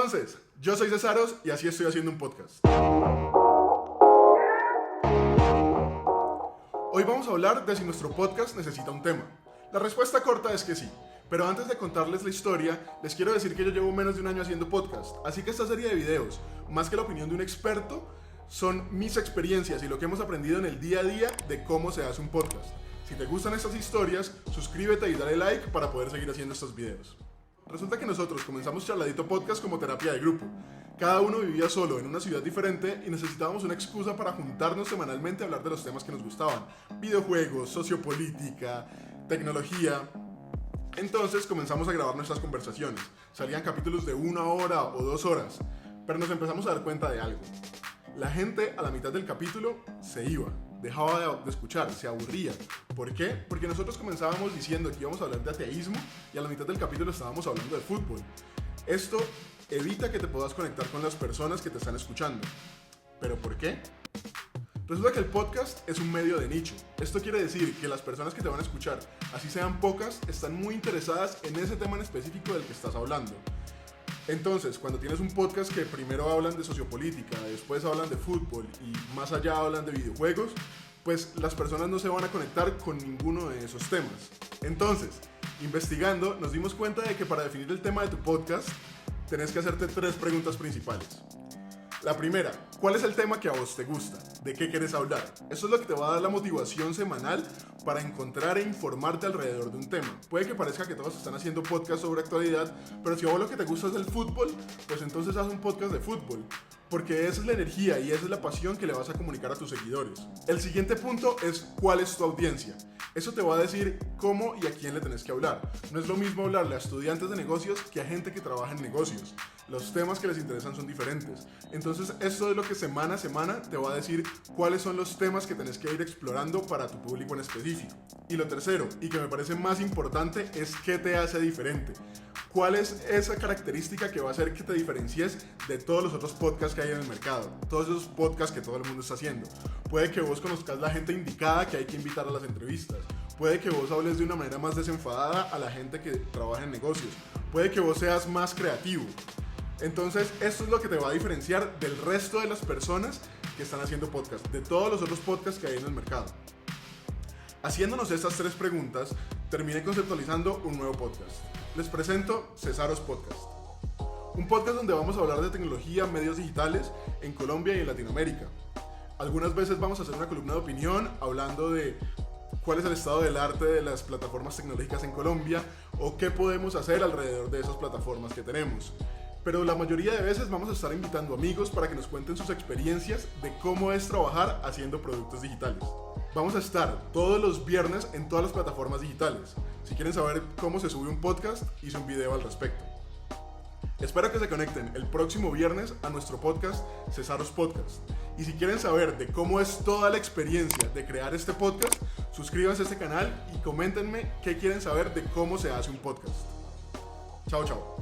Entonces, yo soy Cesaros y así estoy haciendo un podcast. Hoy vamos a hablar de si nuestro podcast necesita un tema. La respuesta corta es que sí, pero antes de contarles la historia, les quiero decir que yo llevo menos de un año haciendo podcast, así que esta serie de videos, más que la opinión de un experto, son mis experiencias y lo que hemos aprendido en el día a día de cómo se hace un podcast. Si te gustan estas historias, suscríbete y dale like para poder seguir haciendo estos videos. Resulta que nosotros comenzamos Charladito Podcast como terapia de grupo. Cada uno vivía solo en una ciudad diferente y necesitábamos una excusa para juntarnos semanalmente a hablar de los temas que nos gustaban. Videojuegos, sociopolítica, tecnología. Entonces comenzamos a grabar nuestras conversaciones. Salían capítulos de 1 hora o 2 horas. Pero nos empezamos a dar cuenta de algo. La gente a la mitad del capítulo se iba. Dejaba de escuchar, se aburría. ¿Por qué? Porque nosotros comenzábamos diciendo que íbamos a hablar de ateísmo y a la mitad del capítulo estábamos hablando de fútbol. Esto evita que te puedas conectar con las personas que te están escuchando. ¿Pero por qué? Resulta que el podcast es un medio de nicho. Esto quiere decir que las personas que te van a escuchar, así sean pocas, están muy interesadas en ese tema en específico del que estás hablando. Entonces, cuando tienes un podcast que primero hablan de sociopolítica, después hablan de fútbol y más allá hablan de videojuegos, pues las personas no se van a conectar con ninguno de esos temas. Entonces, investigando, nos dimos cuenta de que para definir el tema de tu podcast, tenés que hacerte 3 preguntas principales. La primera, ¿cuál es el tema que a vos te gusta? ¿De qué quieres hablar? Eso es lo que te va a dar la motivación semanal para encontrar e informarte alrededor de un tema. Puede que parezca que todos están haciendo podcast sobre actualidad, pero si a vos lo que te gusta es el fútbol, pues entonces haz un podcast de fútbol. Porque esa es la energía y esa es la pasión que le vas a comunicar a tus seguidores. El siguiente punto es ¿cuál es tu audiencia? Eso te va a decir cómo y a quién le tenés que hablar. No es lo mismo hablarle a estudiantes de negocios que a gente que trabaja en negocios. Los temas que les interesan son diferentes. Entonces esto es lo que semana a semana te va a decir cuáles son los temas que tenés que ir explorando para tu público en específico. Y lo tercero, y que me parece más importante, es qué te hace diferente. ¿Cuál es esa característica que va a hacer que te diferencies de todos los otros podcasts que hay en el mercado? Todos esos podcasts que todo el mundo está haciendo. Puede que vos conozcas la gente indicada que hay que invitar a las entrevistas. Puede que vos hables de una manera más desenfadada a la gente que trabaja en negocios. Puede que vos seas más creativo. Entonces, esto es lo que te va a diferenciar del resto de las personas que están haciendo podcast, de todos los otros podcasts que hay en el mercado. Haciéndonos estas 3 preguntas, terminé conceptualizando un nuevo podcast. Les presento Cesaros Podcast. Un podcast donde vamos a hablar de tecnología, medios digitales en Colombia y en Latinoamérica. Algunas veces vamos a hacer una columna de opinión hablando de cuál es el estado del arte de las plataformas tecnológicas en Colombia o qué podemos hacer alrededor de esas plataformas que tenemos. Pero la mayoría de veces vamos a estar invitando amigos para que nos cuenten sus experiencias de cómo es trabajar haciendo productos digitales. Vamos a estar todos los viernes en todas las plataformas digitales. Si quieren saber cómo se sube un podcast, hice un video al respecto. Espero que se conecten el próximo viernes a nuestro podcast Cesaros Podcast. Y si quieren saber de cómo es toda la experiencia de crear este podcast, suscríbanse a este canal y coméntenme qué quieren saber de cómo se hace un podcast. Chao, chao.